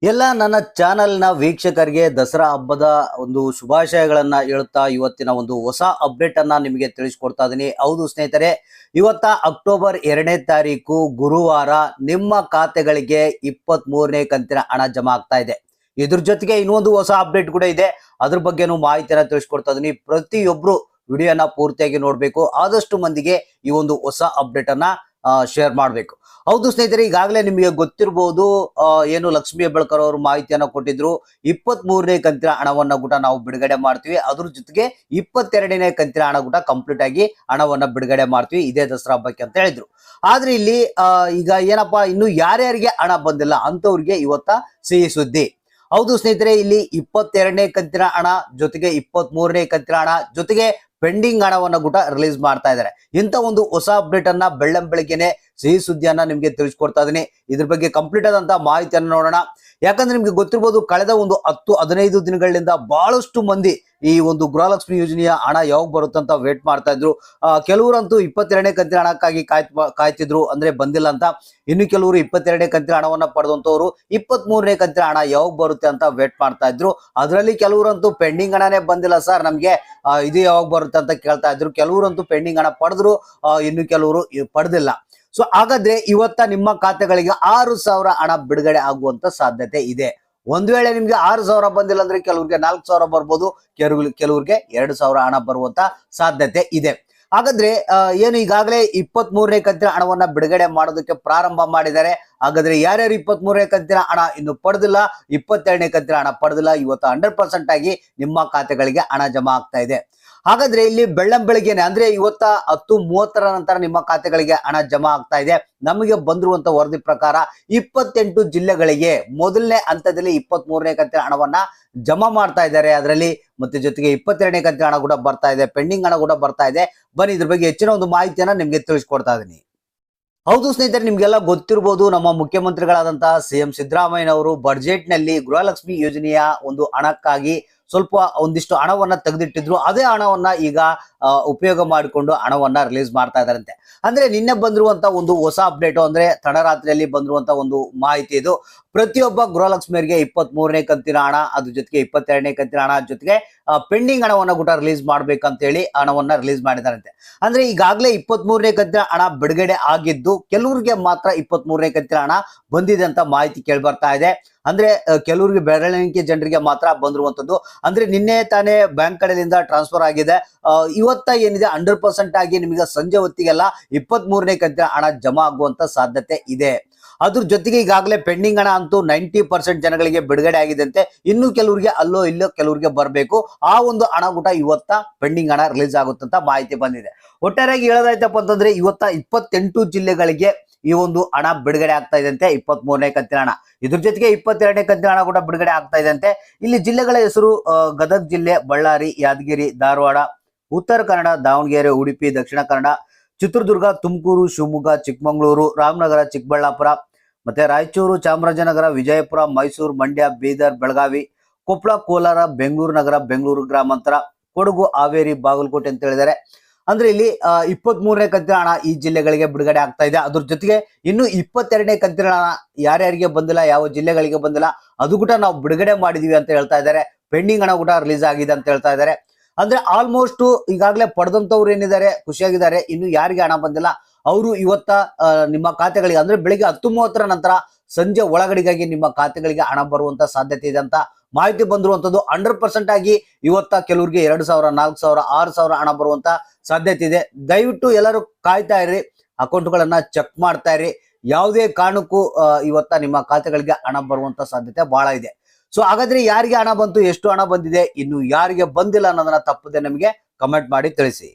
ಎಲ್ಲ ನನ್ನ ಚಾನೆಲ್ನ ವೀಕ್ಷಕರಿಗೆ ದಸರಾ ಹಬ್ಬದ ಒಂದು ಶುಭಾಶಯಗಳನ್ನ ಹೇಳುತ್ತಾ ಇವತ್ತಿನ ಒಂದು ಹೊಸ ಅಪ್ಡೇಟ್ ಅನ್ನ ನಿಮಗೆ ತಿಳಿಸ್ಕೊಡ್ತಾ ಇದೀನಿ. ಹೌದು ಸ್ನೇಹಿತರೆ, ಇವತ್ತ ಅಕ್ಟೋಬರ್ 2ನೇ ತಾರೀಕು ಗುರುವಾರ ನಿಮ್ಮ ಖಾತೆಗಳಿಗೆ 23ನೇ ಕಂತಿನ ಹಣ ಜಮಾ ಆಗ್ತಾ ಇದೆ. ಇದ್ರ ಜೊತೆಗೆ ಇನ್ನೊಂದು ಹೊಸ ಅಪ್ಡೇಟ್ ಕೂಡ ಇದೆ, ಅದ್ರ ಬಗ್ಗೆನೂ ಮಾಹಿತಿಯನ್ನ ತಿಳಿಸ್ಕೊಡ್ತಾ ಇದೀನಿ. ಪ್ರತಿಯೊಬ್ರು ವಿಡಿಯೋನ ಪೂರ್ತಿಯಾಗಿ ನೋಡ್ಬೇಕು, ಆದಷ್ಟು ಮಂದಿಗೆ ಈ ಒಂದು ಹೊಸ ಅಪ್ಡೇಟ್ ಅನ್ನ ಶೇರ್ ಮಾಡಬೇಕು. ಹೌದು ಸ್ನೇಹಿತರೆ, ಈಗಾಗಲೇ ನಿಮಗೆ ಗೊತ್ತಿರಬಹುದು, ಏನು ಲಕ್ಷ್ಮೀ ಹೆಬ್ಬಾಳ್ಕರ್ ಅವರು ಮಾಹಿತಿಯನ್ನ ಕೊಟ್ಟಿದ್ರು. 23ನೇ ಕಂತಿನ ಹಣವನ್ನ ಕೂಡ ನಾವು ಬಿಡುಗಡೆ ಮಾಡ್ತೀವಿ, ಅದ್ರ ಜೊತೆಗೆ 22ನೇ ಕಂತಿನ ಹಣ ಕೂಡ ಕಂಪ್ಲೀಟ್ ಆಗಿ ಹಣವನ್ನ ಬಿಡುಗಡೆ ಮಾಡ್ತೀವಿ ಇದೇ ದಸರಾ ಹಬ್ಬಕ್ಕೆ ಅಂತ ಹೇಳಿದ್ರು. ಆದ್ರೆ ಇಲ್ಲಿ ಈಗ ಏನಪ್ಪಾ, ಇನ್ನು ಯಾರ್ಯಾರಿಗೆ ಹಣ ಬಂದಿಲ್ಲ ಅಂತವ್ರಿಗೆ ಇವತ್ತ ಸಿಹಿ ಸುದ್ದಿ. ಹೌದು ಸ್ನೇಹಿತರೆ, ಇಲ್ಲಿ 22ನೇ ಕಂತಿನ ಹಣ ಜೊತೆಗೆ 23ನೇ ಕಂತಿನ ಹಣ ಜೊತೆಗೆ ಪೆಂಡಿಂಗ್ ಹಣವನ್ನ ಕೂಡ ರಿಲೀಸ್ ಮಾಡ್ತಾ ಇದ್ದಾರೆ. ಇಂಥ ಒಂದು ಹೊಸ ಅಪ್ಡೇಟ್ ಅನ್ನ ಬೆಳ್ಳಂಬೆಳಗ್ಗೆನೆ ಸಿಹಿ ಸುದ್ದಿಯನ್ನ ನಿಮ್ಗೆ ತಿಳಿಸ್ಕೊಡ್ತಾ ಇದೀನಿ. ಇದ್ರ ಬಗ್ಗೆ ಕಂಪ್ಲೀಟ್ ಆದಂತಹ ಮಾಹಿತಿಯನ್ನು ನೋಡೋಣ. ಯಾಕಂದ್ರೆ ನಿಮ್ಗೆ ಗೊತ್ತಿರಬಹುದು, ಕಳೆದ ಒಂದು 10-15 ದಿನಗಳಿಂದ ಬಹಳಷ್ಟು ಮಂದಿ ಈ ಒಂದು ಗೃಹಲಕ್ಷ್ಮಿ ಯೋಜನೆಯ ಹಣ ಯಾವಾಗ ಬರುತ್ತೆ ಅಂತ ವೇಟ್ ಮಾಡ್ತಾ ಇದ್ರು. ಕೆಲವರಂತೂ 22ನೇ ಕಂತಿನ ಹಣಕ್ಕಾಗಿ ಕಾಯ್ತಿದ್ರು, ಅಂದ್ರೆ ಬಂದಿಲ್ಲ ಅಂತ. ಇನ್ನು ಕೆಲವರು 22ನೇ ಕಂತಿನ ಹಣವನ್ನ ಪಡೆದಂತವ್ರು 23ನೇ ಕಂತಿನ ಹಣ ಯಾವಾಗ ಬರುತ್ತೆ ಅಂತ ವೇಟ್ ಮಾಡ್ತಾ ಇದ್ರು. ಅದರಲ್ಲಿ ಕೆಲವರಂತೂ ಪೆಂಡಿಂಗ್ ಹಣನೇ ಬಂದಿಲ್ಲ ಸರ್ ನಮ್ಗೆ, ಇದು ಯಾವಾಗ ಬರುತ್ತೆ ಅಂತ ಕೇಳ್ತಾ ಇದ್ರು. ಕೆಲವರಂತೂ ಪೆಂಡಿಂಗ್ ಹಣ ಪಡೆದ್ರು, ಇನ್ನು ಕೆಲವರು ಪಡೆದಿಲ್ಲ. ಸೊ ಹಾಗಾದ್ರೆ ಇವತ್ತ ನಿಮ್ಮ ಖಾತೆಗಳಿಗೆ 6,000 ಹಣ ಬಿಡುಗಡೆ ಆಗುವಂತ ಸಾಧ್ಯತೆ ಇದೆ. ಒಂದ್ ವೇಳೆ ನಿಮ್ಗೆ 6,000 ಬಂದಿಲ್ಲ ಅಂದ್ರೆ ಕೆಲವ್ರಿಗೆ 4,000 ಬರ್ಬೋದು, ಕೆಲವ್ರಿಗೆ 2,000 ಹಣ ಬರುವಂತ ಸಾಧ್ಯತೆ ಇದೆ. ಹಾಗಾದ್ರೆ ಏನು ಈಗಾಗಲೇ 23ನೇ ಕಂತಿನ ಹಣವನ್ನ ಬಿಡುಗಡೆ ಮಾಡೋದಕ್ಕೆ ಪ್ರಾರಂಭ ಮಾಡಿದ್ದಾರೆ. ಹಾಗಾದ್ರೆ ಯಾರ್ಯಾರು 23ನೇ ಕಂತಿನ ಹಣ ಇನ್ನು ಪಡೆದಿಲ್ಲ, 22ನೇ ಕಂತಿನ ಹಣ ಪಡೆದಿಲ್ಲ, ಇವತ್ತು 100% ಆಗಿ ನಿಮ್ಮ ಖಾತೆಗಳಿಗೆ ಹಣ ಜಮಾ ಆಗ್ತಾ ಇದೆ. ಹಾಗಾದ್ರೆ ಇಲ್ಲಿ ಬೆಳ್ಳಂಬೆಳಗ್ಗೆನೆ ಅಂದ್ರೆ ಇವತ್ತ 10:30 ನಂತರ ನಿಮ್ಮ ಖಾತೆಗಳಿಗೆ ಹಣ ಜಮಾ ಆಗ್ತಾ ಇದೆ. ನಮಗೆ ಬಂದಿರುವಂತ ವರದಿ ಪ್ರಕಾರ 28 ಜಿಲ್ಲೆಗಳಿಗೆ ಮೊದಲನೇ ಹಂತದಲ್ಲಿ 23ನೇ ಕಂತಿನ ಹಣವನ್ನ ಜಮಾ ಮಾಡ್ತಾ ಇದ್ದಾರೆ. ಅದರಲ್ಲಿ ಮತ್ತೆ ಜೊತೆಗೆ 22ನೇ ಕಂತಿನ ಹಣ ಕೂಡ ಬರ್ತಾ ಇದೆ, ಪೆಂಡಿಂಗ್ ಹಣ ಕೂಡ ಬರ್ತಾ ಇದೆ. ಬನ್ನಿ ಇದ್ರ ಬಗ್ಗೆ ಹೆಚ್ಚಿನ ಒಂದು ಮಾಹಿತಿಯನ್ನ ನಿಮ್ಗೆ ತಿಳಿಸ್ಕೊಡ್ತಾ ಇದೀನಿ. ಹೌದು ಸ್ನೇಹಿತರೆ, ನಿಮ್ಗೆಲ್ಲ ಗೊತ್ತಿರಬಹುದು, ನಮ್ಮ ಮುಖ್ಯಮಂತ್ರಿಗಳಾದಂತಹ ಸಿಎಂ ಸಿದ್ದರಾಮಯ್ಯನವರು ಬಜೆಟ್ ನಲ್ಲಿ ಗೃಹಲಕ್ಷ್ಮಿ ಯೋಜನೆಯ ಒಂದು ಹಣಕ್ಕಾಗಿ ಸ್ವಲ್ಪ ಒಂದಿಷ್ಟು ಹಣವನ್ನ ತೆಗೆದಿಟ್ಟಿದ್ರು. ಅದೇ ಹಣವನ್ನ ಈಗ ಉಪಯೋಗ ಮಾಡಿಕೊಂಡು ಹಣವನ್ನ ರಿಲೀಸ್ ಮಾಡ್ತಾ ಇದ್ದಾರಂತೆ. ಅಂದ್ರೆ ನಿನ್ನೆ ಬಂದಿರುವಂತ ಒಂದು ಹೊಸ ಅಪ್ಡೇಟ್, ಅಂದ್ರೆ ತಡರಾತ್ರಿಯಲ್ಲಿ ಬಂದಿರುವಂತ ಒಂದು ಮಾಹಿತಿ ಇದು. ಪ್ರತಿಯೊಬ್ಬ ಗೃಹಲಕ್ಷ್ಮಿಯರಿಗೆ 23ನೇ ಕಂತಿನ ಹಣ, ಅದ್ರ ಜೊತೆಗೆ 22ನೇ ಕಂತಿನ ಹಣ ಜೊತೆಗೆ ಪೆಂಡಿಂಗ್ ಹಣವನ್ನ ಕೂಡ ರಿಲೀಸ್ ಮಾಡ್ಬೇಕಂತ ಹೇಳಿ ಹಣವನ್ನ ರಿಲೀಸ್ ಮಾಡಿದಾರಂತೆ. ಅಂದ್ರೆ ಈಗಾಗಲೇ 23ನೇ ಕಂತಿನ ಹಣ ಬಿಡುಗಡೆ ಆಗಿದ್ದು, ಕೆಲವರಿಗೆ ಮಾತ್ರ 23ನೇ ಕಂತಿನ ಹಣ ಬಂದಿದೆ ಅಂತ ಮಾಹಿತಿ ಕೇಳಿ ಬರ್ತಾ ಇದೆ. ಅಂದ್ರೆ ಕೆಲವರಿಗೆ ಬೆರಳೆಣಿಕೆ ಜನರಿಗೆ ಮಾತ್ರ ಬಂದಿರುವಂತದ್ದು. ಅಂದ್ರೆ ನಿನ್ನೆ ತಾನೇ ಬ್ಯಾಂಕ್ ಕಡೆಯಿಂದ ಟ್ರಾನ್ಸ್ಫರ್ ಆಗಿದೆ. ಇವತ್ತ ಏನಿದೆ 100% ಆಗಿ ನಿಮಗೆ ಸಂಜೆ ಹೊತ್ತಿಗೆಲ್ಲ 23ನೇ ಕಂತಿನ ಹಣ ಜಮಾ ಆಗುವಂತ ಸಾಧ್ಯತೆ ಇದೆ. ಅದ್ರ ಜೊತೆಗೆ ಈಗಾಗಲೇ ಪೆಂಡಿಂಗ್ ಹಣ ಅಂತೂ 90% ಜನಗಳಿಗೆ ಬಿಡುಗಡೆ ಆಗಿದಂತೆ. ಇನ್ನು ಕೆಲವರಿಗೆ ಅಲ್ಲೋ ಇಲ್ಲೋ ಕೆಲವರಿಗೆ ಬರಬೇಕು. ಆ ಒಂದು ಹಣ ಕೂಡ ಇವತ್ತ ಪೆಂಡಿಂಗ್ ಹಣ ರಿಲೀಸ್ ಆಗುತ್ತಂತ ಮಾಹಿತಿ ಬಂದಿದೆ. ಒಟ್ಟಾರೆಯಾಗಿ ಹೇಳೋದಾಯ್ತಪ್ಪ ಅಂತಂದ್ರೆ ಇವತ್ತ 28 ಜಿಲ್ಲೆಗಳಿಗೆ ಈ ಒಂದು ಹಣ ಬಿಡುಗಡೆ ಆಗ್ತಾ ಇದಂತೆ, 23ನೇ ಕಂತಿನ ಹಣ. ಇದ್ರ ಜೊತೆಗೆ 22ನೇ ಕಂತಿನ ಹಣ ಕೂಡ ಬಿಡುಗಡೆ ಆಗ್ತಾ ಇದಂತೆ. ಇಲ್ಲಿ ಜಿಲ್ಲೆಗಳ ಹೆಸರು ಗದಗ ಜಿಲ್ಲೆ, ಬಳ್ಳಾರಿ, ಯಾದಗಿರಿ, ಧಾರವಾಡ, ಉತ್ತರ ಕನ್ನಡ, ದಾವಣಗೆರೆ, ಉಡುಪಿ, ದಕ್ಷಿಣ ಕನ್ನಡ, ಚಿತ್ರದುರ್ಗ, ತುಮಕೂರು, ಶಿವಮೊಗ್ಗ, ಚಿಕ್ಕಮಗಳೂರು, ರಾಮನಗರ, ಚಿಕ್ಕಬಳ್ಳಾಪುರ, ಮತ್ತೆ ರಾಯಚೂರು, ಚಾಮರಾಜನಗರ, ವಿಜಯಪುರ, ಮೈಸೂರು, ಮಂಡ್ಯ, ಬೀದರ್, ಬೆಳಗಾವಿ, ಕೊಪ್ಪಳ, ಕೋಲಾರ, ಬೆಂಗಳೂರು ನಗರ, ಬೆಂಗಳೂರು ಗ್ರಾಮಾಂತರ, ಕೊಡಗು, ಹಾವೇರಿ, ಬಾಗಲಕೋಟೆ ಅಂತ ಹೇಳಿದ್ದಾರೆ. ಅಂದ್ರೆ ಇಲ್ಲಿ 23ನೇ ಕಂತಿನ ಹಣ ಈ ಜಿಲ್ಲೆಗಳಿಗೆ ಬಿಡುಗಡೆ ಆಗ್ತಾ ಇದೆ. ಅದ್ರ ಜೊತೆಗೆ ಇನ್ನು 22ನೇ ಕಂತಿನ ಹಣ ಯಾರ್ಯಾರಿಗೆ ಬಂದಿಲ್ಲ, ಯಾವ ಜಿಲ್ಲೆಗಳಿಗೆ ಬಂದಿಲ್ಲ, ಅದು ಕೂಡ ನಾವು ಬಿಡುಗಡೆ ಮಾಡಿದೀವಿ ಅಂತ ಹೇಳ್ತಾ ಇದ್ದಾರೆ. ಪೆಂಡಿಂಗ್ ಹಣ ಕೂಡ ರಿಲೀಸ್ ಆಗಿದೆ ಅಂತ ಹೇಳ್ತಾ ಇದ್ದಾರೆ. ಅಂದ್ರೆ ಆಲ್ಮೋಸ್ಟ್ ಈಗಾಗಲೇ ಪಡೆದಂತವ್ರು ಏನಿದ್ದಾರೆ ಖುಷಿಯಾಗಿದ್ದಾರೆ. ಇನ್ನು ಯಾರಿಗೆ ಹಣ ಬಂದಿಲ್ಲ ಅವರು ಇವತ್ತ ನಿಮ್ಮ ಖಾತೆಗಳಿಗೆ, ಅಂದ್ರೆ ಬೆಳಿಗ್ಗೆ 10:30 ನಂತರ ಸಂಜೆ ಒಳಗಡೆಗಾಗಿ ನಿಮ್ಮ ಖಾತೆಗಳಿಗೆ ಹಣ ಬರುವಂತ ಸಾಧ್ಯತೆ ಇದೆ ಅಂತ ಮಾಹಿತಿ ಬಂದಿರುವಂತದ್ದು. 100% ಆಗಿ ಇವತ್ತ ಕೆಲವರಿಗೆ 2,000, 4,000, 6,000 ಹಣ ಬರುವಂತ ಸಾಧ್ಯತೆ ಇದೆ. ದಯವಿಟ್ಟು ಎಲ್ಲರೂ ಕಾಯ್ತಾ ಇರ್ರಿ, ಅಕೌಂಟ್ಗಳನ್ನ ಚೆಕ್ ಮಾಡ್ತಾ ಇರ್ರಿ. ಯಾವುದೇ ಕಾರಣಕ್ಕೂ ಇವತ್ತ ನಿಮ್ಮ ಖಾತೆಗಳಿಗೆ ಹಣ ಬರುವಂತ ಸಾಧ್ಯತೆ ಬಹಳ ಇದೆ. ಸೊ ಹಾಗಾದ್ರೆ ಯಾರಿಗೆ ಹಣ ಬಂತು, ಎಷ್ಟು ಹಣ ಬಂದಿದೆ, ಇನ್ನು ಯಾರಿಗೆ ಬಂದಿಲ್ಲ ಅನ್ನೋದನ್ನ ತಪ್ಪದೆ ನಮಗೆ ಕಮೆಂಟ್ ಮಾಡಿ ತಿಳಿಸಿ.